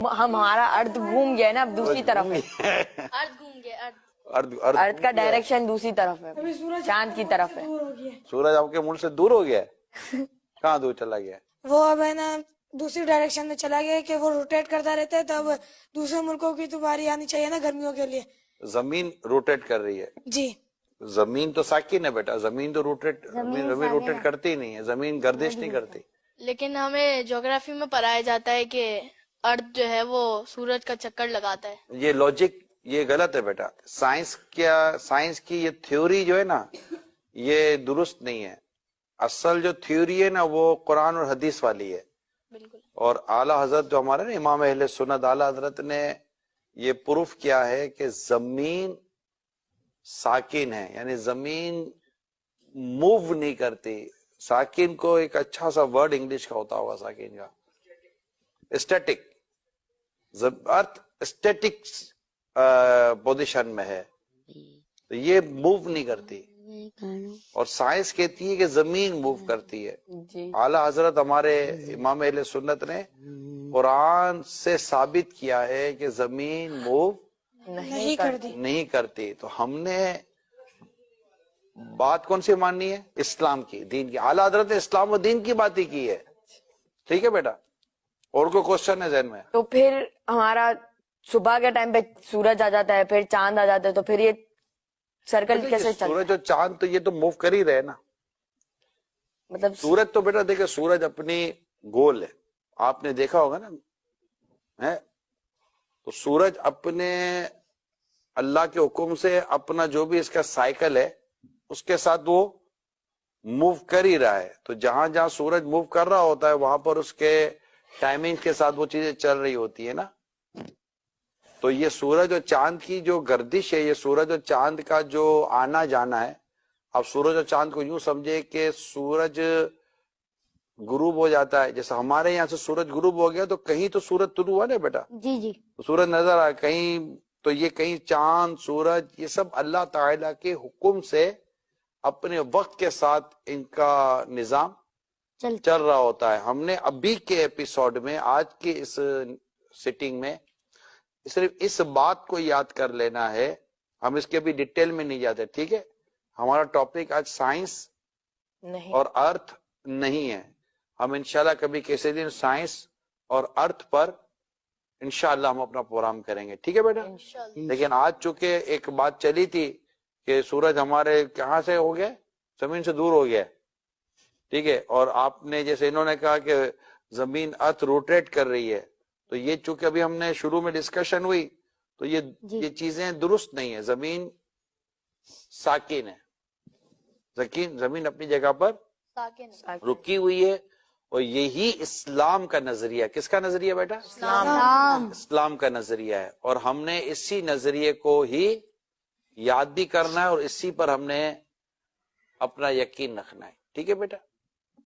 ہمارا ارتھ گھوم گیا ہے نا، اب دوسری طرف ہے، ارتھ گھوم گیا، ارتھ کا ڈائریکشن دوسری طرف ہے، چاند کی طرف ہے۔ سورج آپ کے ملک سے دور ہو گیا ہے؟ کہاں دور چلا گیا ہے؟ وہ اب ہے نا دوسری ڈائریکشن میں چلا گیا کہ وہ روٹیٹ کرتا رہتا ہے، تو اب دوسرے ملکوں کی تو باری آنی چاہیے نا گرمیوں کے لیے۔ زمین روٹیٹ کر رہی ہے؟ جی زمین تو ساکن ہے بیٹا، زمین تو زمین روٹیٹ کرتی ہی نہیں ہے، زمین گردش نہیں کرتی۔ لیکن ہمیں جغرافی میں پڑھایا جاتا ہے کہ ارتھ جو ہے وہ سورج کا چکر لگاتا ہے۔ یہ لاجک یہ غلط ہے بیٹا، سائنس کی یہ تھیوری جو ہے نا یہ درست نہیں ہے۔ اصل جو تھیوری ہے نا وہ قرآن اور حدیث والی ہے، بالکل۔ اور اعلیٰ حضرت جو ہمارے نا امام اہل سنت اعلیٰ حضرت نے یہ پروف کیا ہے کہ زمین ساکن ہے، یعنی زمین موو نہیں کرتی۔ ساکن کو ایک اچھا سا ورڈ انگلش کا ہوتا ہوگا ساکن کا، اسٹیٹک۔ ارتھ اسٹیٹک پوزیشن میں ہے، تو یہ موو نہیں کرتی، اور سائنس کہتی ہے کہ زمین موو کرتی ہے۔ اعلیٰ حضرت ہمارے امام اہل سنت نے قرآن سے ثابت کیا ہے کہ زمین موو نہیں کرتی، تو ہم نے بات کون سی ماننی ہے؟ اسلام کی، دین کی۔ اعلیٰ حضرت نے اسلام و دین کی بات ہی کی ہے، ٹھیک ہے بیٹا؟ اور کوئی کوشچن ہے ذہن میں؟ تو پھر ہمارا صبح کے ٹائم پہ سورج آ جاتا ہے، پھر چاند آ جاتا ہے، تو پھر یہ سرکل کیسے چلتا ہے؟ سورج اور چاند تو یہ تو موو کر ہی رہے نا، مطلب سورج تو بیٹا دیکھیں سورج اپنی گول ہے، آپ نے دیکھا ہوگا نا، تو سورج اپنے اللہ کے حکم سے اپنا جو بھی اس کا سائیکل ہے اس کے ساتھ وہ موو کر ہی رہا ہے۔ تو جہاں جہاں سورج موو کر رہا ہوتا ہے وہاں پر اس کے ٹائمنگ کے ساتھ وہ چیزیں چل رہی ہوتی ہے نا۔ تو یہ سورج اور چاند کی جو گردش ہے، یہ سورج اور چاند کا جو آنا جانا ہے، اب سورج اور چاند کو یوں سمجھے کہ سورج غروب ہو جاتا ہے، جیسے ہمارے یہاں سے سورج غروب ہو گیا تو کہیں تو سورج طلوع ہوا نا بیٹا، جی سورج نظر آیا کہیں، تو یہ کہیں چاند سورج یہ سب اللہ تعالیٰ کے حکم سے اپنے وقت کے ساتھ ان کا نظام چل رہا ہوتا ہے۔ ہم نے ابھی کے ایپیسوڈ میں، آج کے اس سیٹنگ میں صرف اس بات کو یاد کر لینا ہے، ہم اس کے بھی ڈیٹیل میں نہیں جاتے، ٹھیک ہے؟ ہمارا ٹاپک آج سائنس اور ارتھ نہیں ہے، ہم انشاءاللہ کبھی کسی دن سائنس اور ارتھ پر انشاءاللہ ہم اپنا پروگرام کریں گے، ٹھیک ہے بیٹا؟ لیکن آج چونکہ ایک بات چلی تھی کہ سورج ہمارے کہاں سے ہو گیا، زمین سے دور ہو گیا، ٹھیک ہے؟ اور آپ نے جیسے انہوں نے کہا کہ زمین ارتھ روٹیٹ کر رہی ہے، تو یہ چونکہ ابھی ہم نے شروع میں ڈسکشن ہوئی تو یہ چیزیں درست نہیں ہیں۔ زمین ساکن ہے، زمین اپنی جگہ پر رکی ہوئی ہے، اور یہی اسلام کا نظریہ، کس کا نظریہ بیٹا؟ اسلام کا نظریہ ہے، اور ہم نے اسی نظریے کو ہی یاد بھی کرنا ہے اور اسی پر ہم نے اپنا یقین رکھنا ہے، ٹھیک ہے بیٹا؟